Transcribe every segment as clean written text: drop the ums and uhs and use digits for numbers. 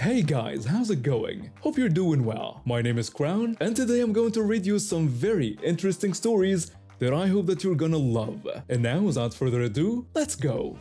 Hey guys, how's it going? Hope you're doing well. My name is Crown, and today I'm going to read you some very interesting stories that I hope that you're gonna love. And now, without further ado, let's go!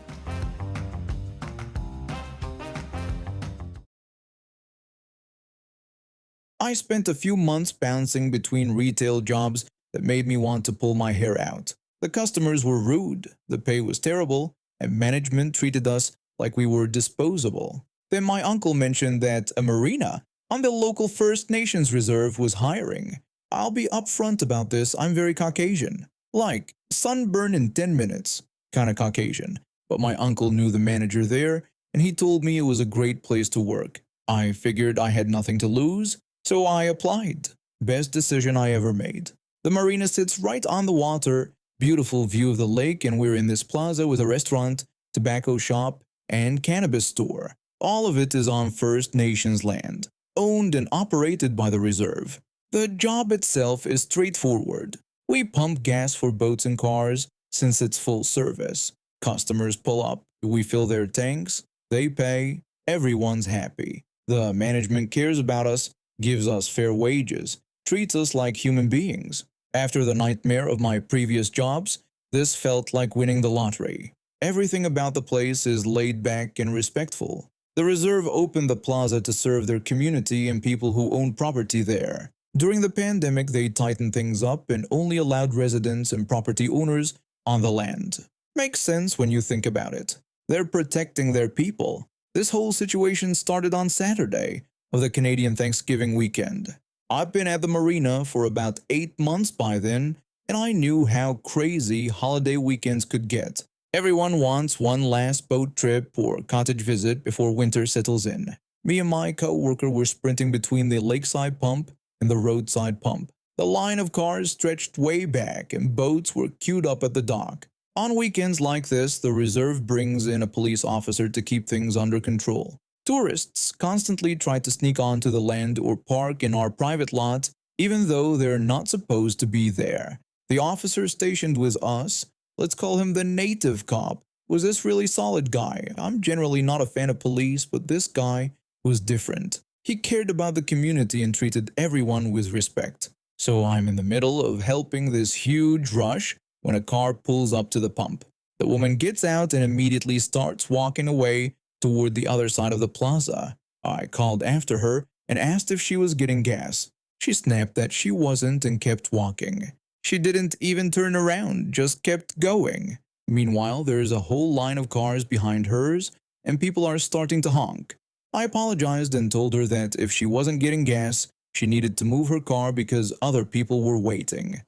I spent a few months bouncing between retail jobs that made me want to pull my hair out. The customers were rude, the pay was terrible, and management treated us like we were disposable. Then my uncle mentioned that a marina on the local First Nations reserve was hiring. I'll be upfront about this, I'm very Caucasian. Like, sunburn in 10 minutes. Kinda Caucasian. But my uncle knew the manager there, and he told me it was a great place to work. I figured I had nothing to lose, so I applied. Best decision I ever made. The marina sits right on the water, beautiful view of the lake, and we're in this plaza with a restaurant, tobacco shop, and cannabis store. All of it is on First Nations land, owned and operated by the reserve. The job itself is straightforward. We pump gas for boats and cars since it's full service. Customers pull up, we fill their tanks, they pay, everyone's happy. The management cares about us, gives us fair wages, treats us like human beings. After the nightmare of my previous jobs, this felt like winning the lottery. Everything about the place is laid back and respectful. The reserve opened the plaza to serve their community and people who own property there. During the pandemic, they tightened things up and only allowed residents and property owners on the land. Makes sense when you think about it. They're protecting their people. This whole situation started on Saturday of the Canadian Thanksgiving weekend. I've been at the marina for about 8 months by then, and I knew how crazy holiday weekends could get. Everyone wants one last boat trip or cottage visit before winter settles in. Me and my co-worker were sprinting between the lakeside pump and the roadside pump. The line of cars stretched way back and boats were queued up at the dock. On weekends like this, the reserve brings in a police officer to keep things under control. Tourists constantly try to sneak onto the land or park in our private lot, even though they're not supposed to be there. The officer stationed with us, let's call him the native cop, was this really solid guy. I'm generally not a fan of police, but this guy was different. He cared about the community and treated everyone with respect. So I'm in the middle of helping this huge rush when a car pulls up to the pump. The woman gets out and immediately starts walking away toward the other side of the plaza. I called after her and asked if she was getting gas. She snapped that she wasn't and kept walking. She didn't even turn around, just kept going. Meanwhile, there's a whole line of cars behind hers and people are starting to honk. I apologized and told her that if she wasn't getting gas, she needed to move her car because other people were waiting.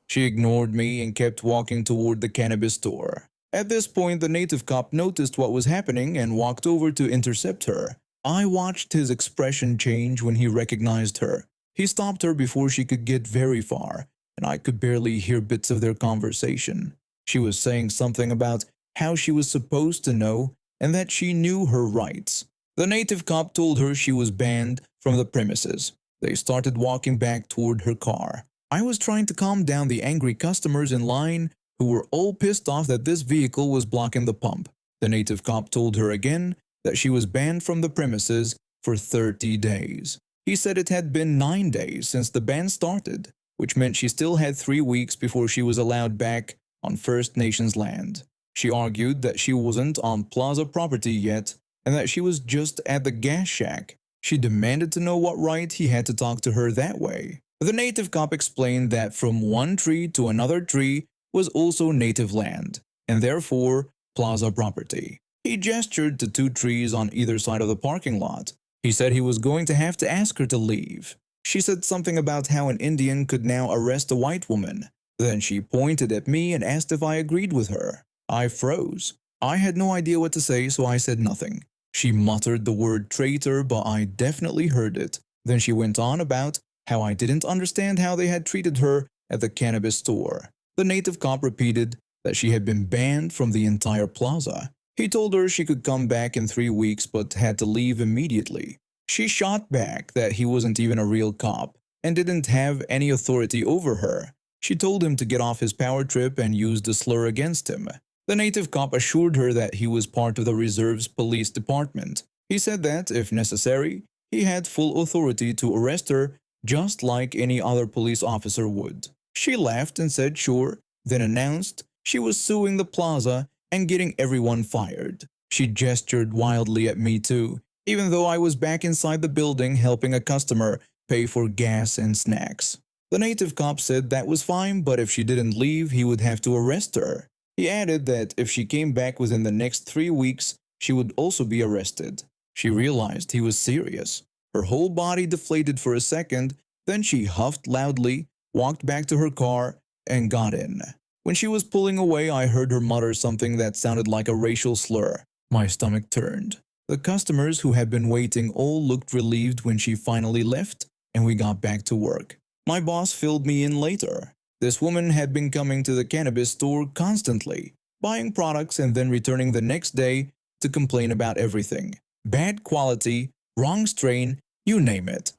She ignored me and kept walking toward the cannabis store. At this point, the native cop noticed what was happening and walked over to intercept her. I watched his expression change when he recognized her. He stopped her before she could get very far, and I could barely hear bits of their conversation. She was saying something about how she was supposed to know and that she knew her rights. The native cop told her she was banned from the premises. They started walking back toward her car. I was trying to calm down the angry customers in line who were all pissed off that this vehicle was blocking the pump. The native cop told her again that she was banned from the premises for 30 days. He said it had been 9 days since the ban started, which meant she still had 3 weeks before she was allowed back on First Nations land. She argued that she wasn't on plaza property yet and that she was just at the gas shack. She demanded to know what right he had to talk to her that way. The native cop explained that from one tree to another tree was also native land, and therefore plaza property. He gestured to 2 trees on either side of the parking lot. He said he was going to have to ask her to leave. She said something about how an Indian could now arrest a white woman. Then she pointed at me and asked if I agreed with her. I froze. I had no idea what to say, so I said nothing. She muttered the word traitor, but I definitely heard it. Then she went on about how I didn't understand how they had treated her at the cannabis store. The native cop repeated that she had been banned from the entire plaza. He told her she could come back in 3 weeks but had to leave immediately. She shot back that he wasn't even a real cop and didn't have any authority over her. She told him to get off his power trip and used a slur against him. The native cop assured her that he was part of the reserve's police department. He said that, if necessary, he had full authority to arrest her just like any other police officer would. She laughed and said sure, then announced she was suing the plaza and getting everyone fired. She gestured wildly at me too, even though I was back inside the building helping a customer pay for gas and snacks. The native cop said that was fine, but if she didn't leave, he would have to arrest her. He added that if she came back within the next 3 weeks, she would also be arrested. She realized he was serious. Her whole body deflated for a second, then she huffed loudly, walked back to her car, and got in. When she was pulling away, I heard her mutter something that sounded like a racial slur. My stomach turned. The customers who had been waiting all looked relieved when she finally left, and we got back to work. My boss filled me in later. This woman had been coming to the cannabis store constantly, buying products and then returning the next day to complain about everything. Bad quality, wrong strain, you name it.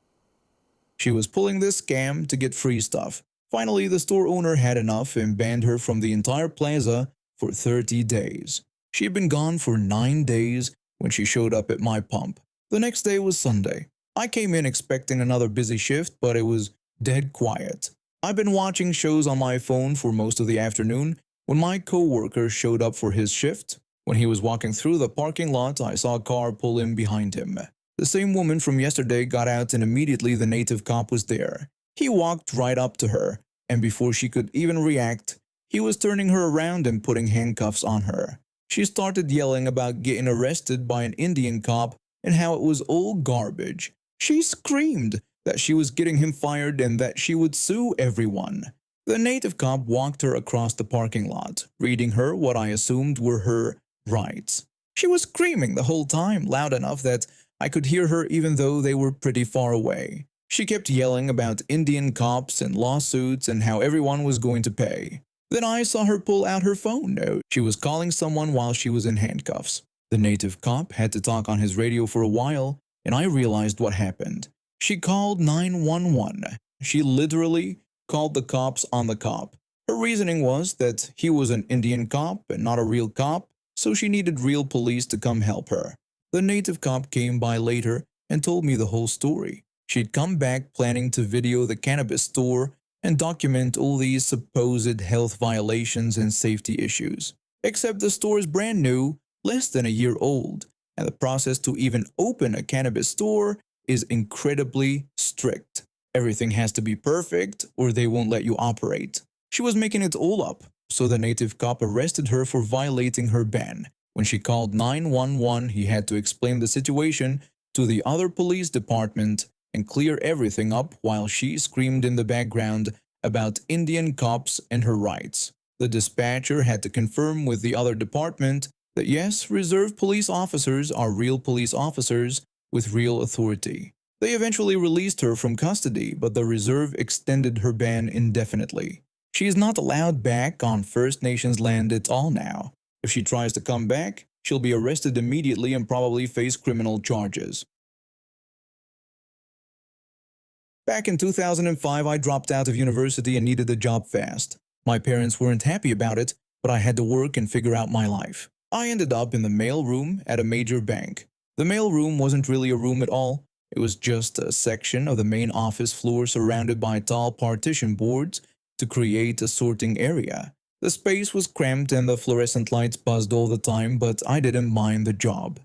She was pulling this scam to get free stuff. Finally, the store owner had enough and banned her from the entire plaza for 30 days. She had been gone for 9 days when she showed up at my pump. The next day was Sunday. I came in expecting another busy shift, but it was dead quiet. I've been watching shows on my phone for most of the afternoon when my coworker showed up for his shift. When he was walking through the parking lot, I saw a car pull in behind him. The same woman from yesterday got out and immediately the native cop was there. He walked right up to her, and before she could even react, he was turning her around and putting handcuffs on her. She started yelling about getting arrested by an Indian cop and how it was all garbage. She screamed that she was getting him fired and that she would sue everyone. The native cop walked her across the parking lot, reading her what I assumed were her rights. She was screaming the whole time, loud enough that I could hear her even though they were pretty far away. She kept yelling about Indian cops and lawsuits and how everyone was going to pay. Then I saw her pull out her phone. No, she was calling someone while she was in handcuffs. The native cop had to talk on his radio for a while, and I realized what happened. She called 911. She literally called the cops on the cop. Her reasoning was that he was an Indian cop and not a real cop, so she needed real police to come help her. The native cop came by later and told me the whole story. She'd come back planning to video the cannabis store and document all these supposed health violations and safety issues. Except the store is brand new, less than a year old, and the process to even open a cannabis store is incredibly strict. Everything has to be perfect or they won't let you operate. She was making it all up, so the native cop arrested her for violating her ban. When she called 911, he had to explain the situation to the other police department and clear everything up while she screamed in the background about Indian cops and her rights. The dispatcher had to confirm with the other department that yes, reserve police officers are real police officers with real authority. They eventually released her from custody, but the reserve extended her ban indefinitely. She is not allowed back on First Nations land at all now. If she tries to come back, she'll be arrested immediately and probably face criminal charges. Back in 2005, I dropped out of university and needed a job fast. My parents weren't happy about it, but I had to work and figure out my life. I ended up in the mail room at a major bank. The mail room wasn't really a room at all. It was just a section of the main office floor surrounded by tall partition boards to create a sorting area. The space was cramped and the fluorescent lights buzzed all the time, but I didn't mind the job.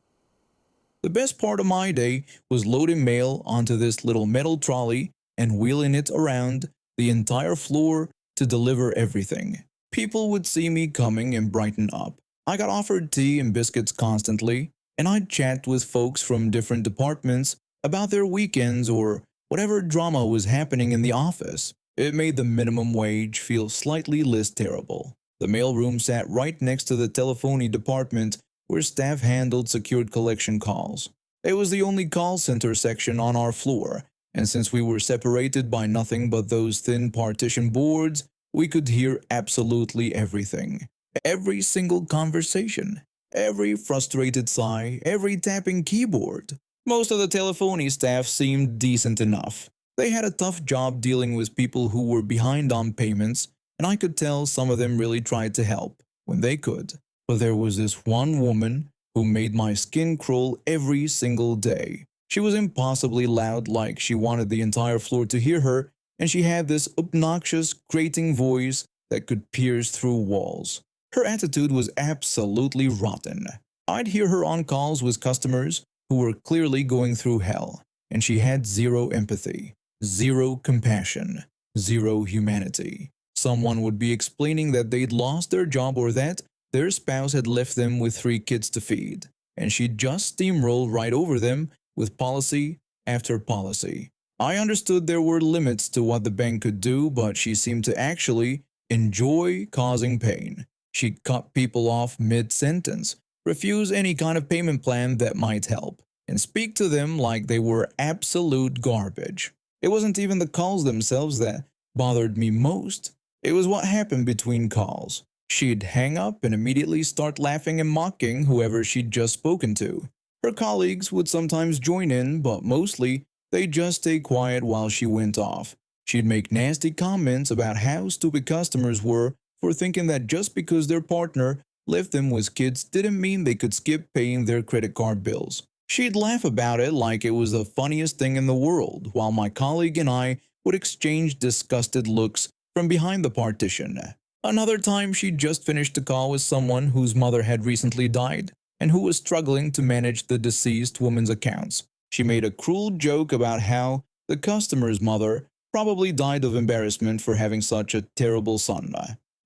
The best part of my day was loading mail onto this little metal trolley and wheeling it around the entire floor to deliver everything. People would see me coming and brighten up. I got offered tea and biscuits constantly, and I'd chat with folks from different departments about their weekends or whatever drama was happening in the office. It made the minimum wage feel slightly less terrible. The mailroom sat right next to the telephony department where staff handled secured collection calls. It was the only call center section on our floor, and since we were separated by nothing but those thin partition boards, we could hear absolutely everything. Every single conversation, every frustrated sigh, every tapping keyboard. Most of the telephony staff seemed decent enough. They had a tough job dealing with people who were behind on payments, and I could tell some of them really tried to help when they could. But there was this one woman who made my skin crawl every single day. She was impossibly loud, like she wanted the entire floor to hear her, and she had this obnoxious, grating voice that could pierce through walls. Her attitude was absolutely rotten. I'd hear her on calls with customers who were clearly going through hell, and she had zero empathy, zero compassion, zero humanity. Someone would be explaining that they'd lost their job or that their spouse had left them with 3 kids to feed, and she'd just steamroll right over them with policy after policy. I understood there were limits to what the bank could do, but she seemed to actually enjoy causing pain. She'd cut people off mid-sentence, refuse any kind of payment plan that might help, and speak to them like they were absolute garbage. It wasn't even the calls themselves that bothered me most. It was what happened between calls. She'd hang up and immediately start laughing and mocking whoever she'd just spoken to. Her colleagues would sometimes join in, but mostly they'd just stay quiet while she went off. She'd make nasty comments about how stupid customers were for thinking that just because their partner left them with kids didn't mean they could skip paying their credit card bills. She'd laugh about it like it was the funniest thing in the world, while my colleague and I would exchange disgusted looks from behind the partition. Another time, she'd just finished a call with someone whose mother had recently died and who was struggling to manage the deceased woman's accounts. She made a cruel joke about how the customer's mother probably died of embarrassment for having such a terrible son.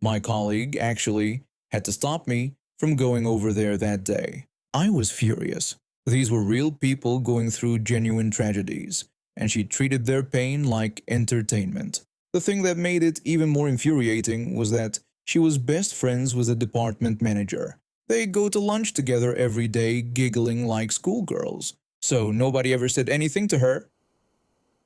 My colleague actually had to stop me from going over there that day. I was furious. These were real people going through genuine tragedies, and she treated their pain like entertainment. The thing that made it even more infuriating was that she was best friends with the department manager. They go to lunch together every day, giggling like schoolgirls. So nobody ever said anything to her.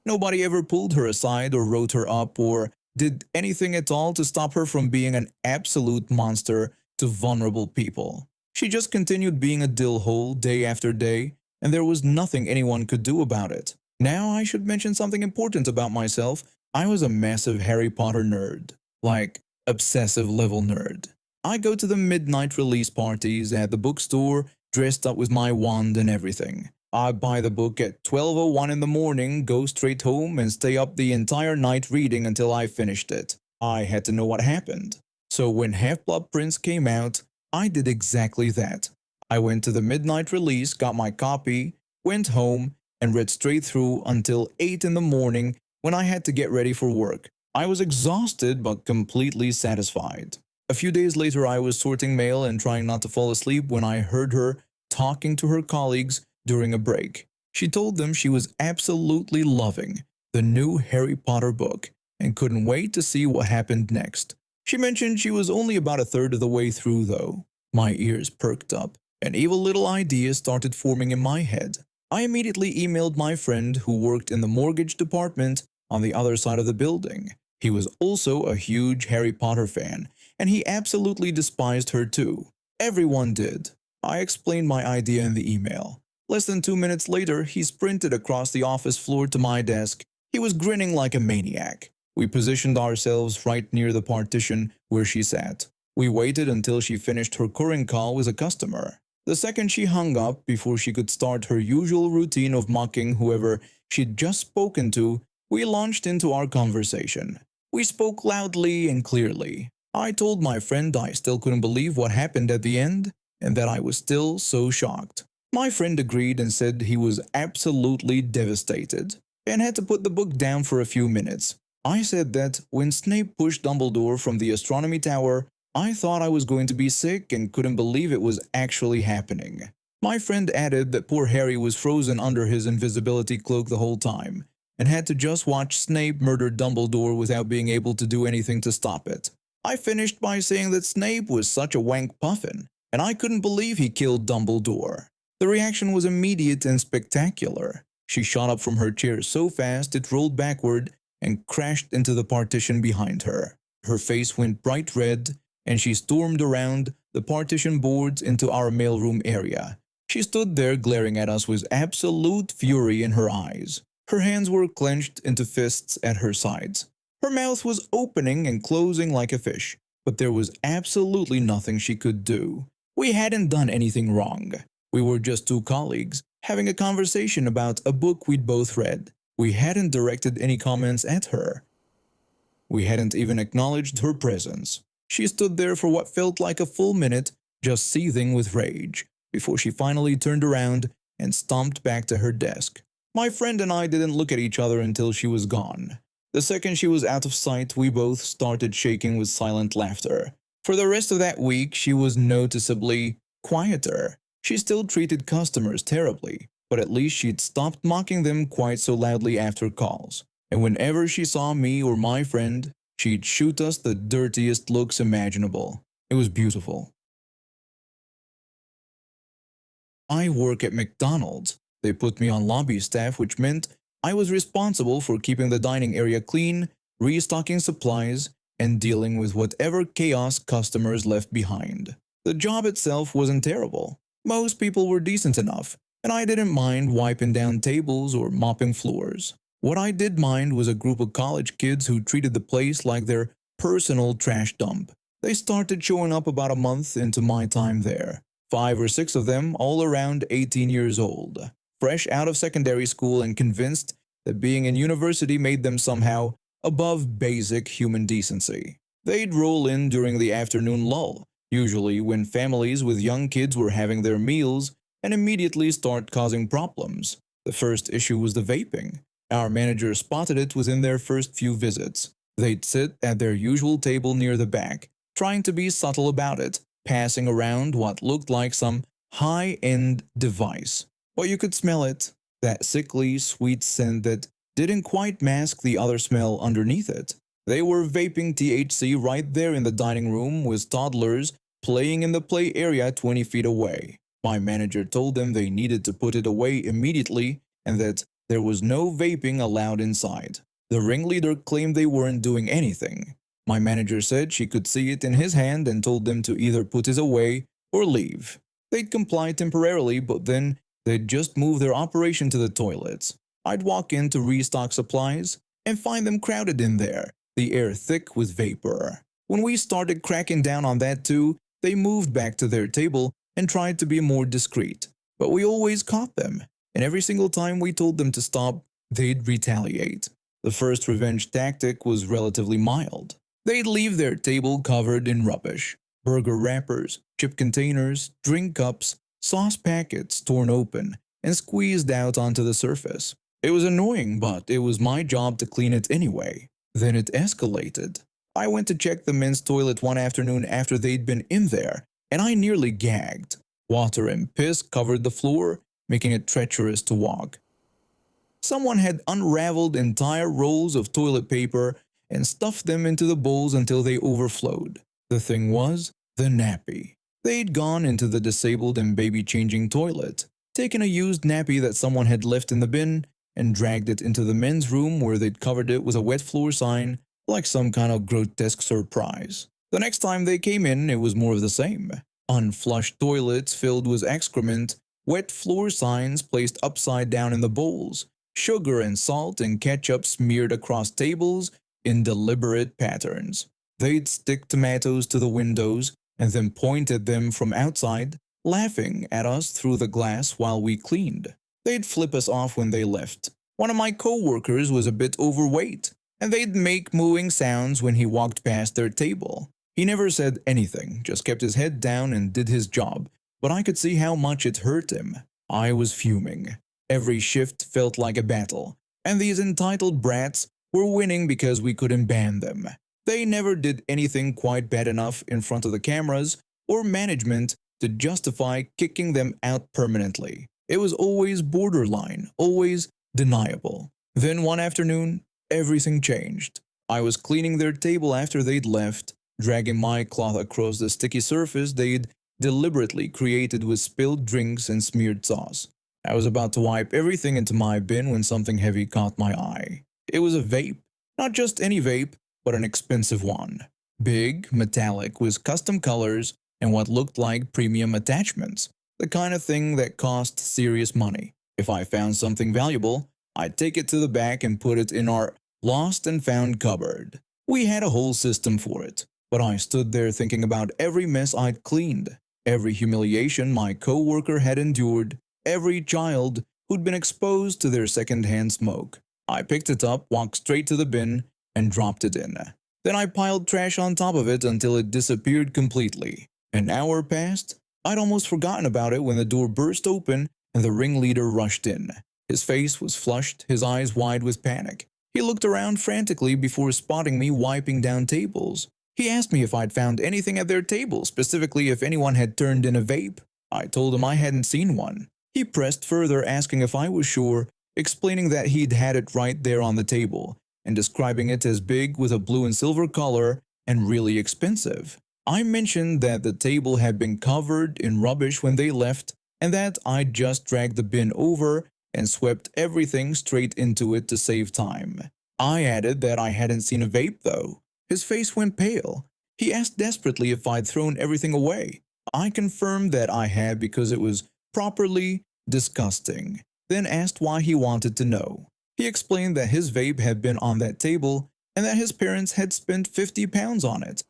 Nobody ever pulled her aside or wrote her up or did anything at all to stop her from being an absolute monster to vulnerable people. She just continued being a dillhole day after day, and there was nothing anyone could do about it. Now I should mention something important about myself. I was a massive Harry Potter nerd. Like, obsessive level nerd. I go to the midnight release parties at the bookstore, dressed up with my wand and everything. I buy the book at 12:01 in the morning, go straight home, and stay up the entire night reading until I finished it. I had to know what happened. So when Half-Blood Prince came out, I did exactly that. I went to the midnight release, got my copy, went home, and read straight through until 8 in the morning when I had to get ready for work. I was exhausted but completely satisfied. A few days later, I was sorting mail and trying not to fall asleep when I heard her talking to her colleagues during a break. She told them she was absolutely loving the new Harry Potter book and couldn't wait to see what happened next. She mentioned she was only about a third of the way through, though. My ears perked up. An evil little idea started forming in my head. I immediately emailed my friend who worked in the mortgage department on the other side of the building. He was also a huge Harry Potter fan, and he absolutely despised her too. Everyone did. I explained my idea in the email. Less than 2 minutes later, he sprinted across the office floor to my desk. He was grinning like a maniac. We positioned ourselves right near the partition where she sat. We waited until she finished her current call with a customer. The second she hung up, before she could start her usual routine of mocking whoever she'd just spoken to, we launched into our conversation. We spoke loudly and clearly. I told my friend I still couldn't believe what happened at the end, and that I was still so shocked. My friend agreed and said he was absolutely devastated, and had to put the book down for a few minutes. I said that when Snape pushed Dumbledore from the astronomy tower, I thought I was going to be sick and couldn't believe it was actually happening. My friend added that poor Harry was frozen under his invisibility cloak the whole time, and had to just watch Snape murder Dumbledore without being able to do anything to stop it. I finished by saying that Snape was such a wank puffin, and I couldn't believe he killed Dumbledore. The reaction was immediate and spectacular. She shot up from her chair so fast it rolled backward and crashed into the partition behind her. Her face went bright red, and she stormed around the partition boards into our mailroom area. She stood there glaring at us with absolute fury in her eyes. Her hands were clenched into fists at her sides. Her mouth was opening and closing like a fish, but there was absolutely nothing she could do. We hadn't done anything wrong. We were just two colleagues, having a conversation about a book we'd both read. We hadn't directed any comments at her. We hadn't even acknowledged her presence. She stood there for what felt like a full minute, just seething with rage, before she finally turned around and stomped back to her desk. My friend and I didn't look at each other until she was gone. The second she was out of sight, we both started shaking with silent laughter. For the rest of that week, she was noticeably quieter. She still treated customers terribly, but at least she'd stopped mocking them quite so loudly after calls. And whenever she saw me or my friend, she'd shoot us the dirtiest looks imaginable. It was beautiful. I work at McDonald's. They put me on lobby staff, which meant I was responsible for keeping the dining area clean, restocking supplies, and dealing with whatever chaos customers left behind. The job itself wasn't terrible. Most people were decent enough, and I didn't mind wiping down tables or mopping floors. What I did mind was a group of college kids who treated the place like their personal trash dump. They started showing up about a month into my time there. 5 or 6 of them, all around 18 years old, fresh out of secondary school and convinced that being in university made them somehow above basic human decency. They'd roll in during the afternoon lull, usually when families with young kids were having their meals, and immediately start causing problems. The first issue was the vaping. Our manager spotted it within their first few visits. They'd sit at their usual table near the back, trying to be subtle about it, passing around what looked like some high-end device. But you could smell it, that sickly, sweet scent that didn't quite mask the other smell underneath it. They were vaping THC right there in the dining room with toddlers playing in the play area 20 feet away. My manager told them they needed to put it away immediately and that there was no vaping allowed inside. The ringleader claimed they weren't doing anything. My manager said she could see it in his hand and told them to either put it away or leave. They'd comply temporarily, but then they'd just move their operation to the toilets. I'd walk in to restock supplies and find them crowded in there, the air thick with vapor. When we started cracking down on that too, they moved back to their table and tried to be more discreet. But we always caught them, and every single time we told them to stop, they'd retaliate. The first revenge tactic was relatively mild. They'd leave their table covered in rubbish. Burger wrappers, chip containers, drink cups, sauce packets torn open and squeezed out onto the surface. It was annoying, but it was my job to clean it anyway. Then it escalated. I went to check the men's toilet one afternoon after they'd been in there, and I nearly gagged. Water and piss covered the floor, making it treacherous to walk. Someone had unraveled entire rolls of toilet paper and stuffed them into the bowls until they overflowed. The thing was, the nappy. They'd gone into the disabled and baby-changing toilet, taken a used nappy that someone had left in the bin, and dragged it into the men's room where they'd covered it with a wet floor sign, like some kind of grotesque surprise. The next time they came in, it was more of the same. Unflushed toilets filled with excrement, wet floor signs placed upside down in the bowls, sugar and salt and ketchup smeared across tables in deliberate patterns. They'd stick tomatoes to the windows and then point at them from outside, laughing at us through the glass while we cleaned. They'd flip us off when they left. One of my co-workers was a bit overweight, and they'd make mooing sounds when he walked past their table. He never said anything, just kept his head down and did his job, but I could see how much it hurt him. I was fuming. Every shift felt like a battle, and these entitled brats were winning because we couldn't ban them. They never did anything quite bad enough in front of the cameras or management to justify kicking them out permanently. It was always borderline, always deniable. Then one afternoon, everything changed. I was cleaning their table after they'd left, dragging my cloth across the sticky surface they'd deliberately created with spilled drinks and smeared sauce. I was about to wipe everything into my bin when something heavy caught my eye. It was a vape. Not just any vape, but an expensive one. Big, metallic, with custom colors and what looked like premium attachments. The kind of thing that cost serious money. If I found something valuable, I'd take it to the back and put it in our lost and found cupboard. We had a whole system for it, but I stood there thinking about every mess I'd cleaned. Every humiliation my coworker had endured, every child who'd been exposed to their secondhand smoke. I picked it up, walked straight to the bin, and dropped it in. Then I piled trash on top of it until it disappeared completely. An hour passed. I'd almost forgotten about it when the door burst open and the ringleader rushed in. His face was flushed, his eyes wide with panic. He looked around frantically before spotting me wiping down tables. He asked me if I'd found anything at their table, specifically if anyone had turned in a vape. I told him I hadn't seen one. He pressed further, asking if I was sure, explaining that he'd had it right there on the table, and describing it as big with a blue and silver color and really expensive. I mentioned that the table had been covered in rubbish when they left, and that I'd just dragged the bin over and swept everything straight into it to save time. I added that I hadn't seen a vape though. His face went pale. He asked desperately if I'd thrown everything away. I confirmed that I had because it was properly disgusting, then asked why he wanted to know. He explained that his vape had been on that table and that his parents had spent 50 pounds on it.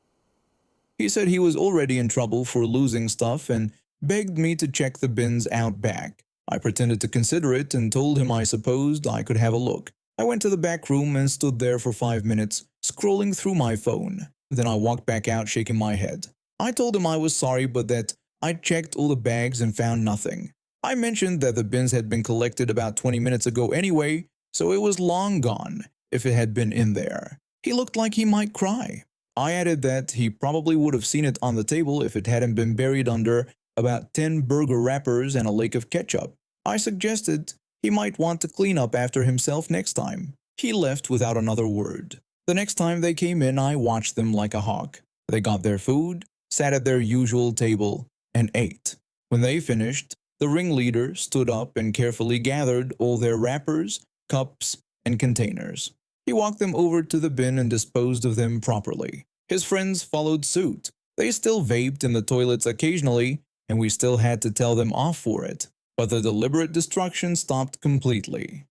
He said he was already in trouble for losing stuff and begged me to check the bins out back. I pretended to consider it and told him I supposed I could have a look. I went to the back room and stood there for 5 minutes, scrolling through my phone. Then I walked back out shaking my head. I told him I was sorry but that I'd checked all the bags and found nothing. I mentioned that the bins had been collected about 20 minutes ago anyway, so it was long gone if it had been in there. He looked like he might cry. I added that he probably would have seen it on the table if it hadn't been buried under about 10 burger wrappers and a lake of ketchup. I suggested he might want to clean up after himself next time. He left without another word. The next time they came in, I watched them like a hawk. They got their food, sat at their usual table, and ate. When they finished, the ringleader stood up and carefully gathered all their wrappers, cups, and containers. He walked them over to the bin and disposed of them properly. His friends followed suit. They still vaped in the toilets occasionally, and we still had to tell them off for it. But the deliberate destruction stopped completely.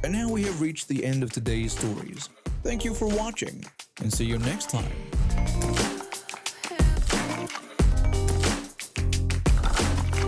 And now we have reached the end of today's stories. Thank you for watching, and see you next time.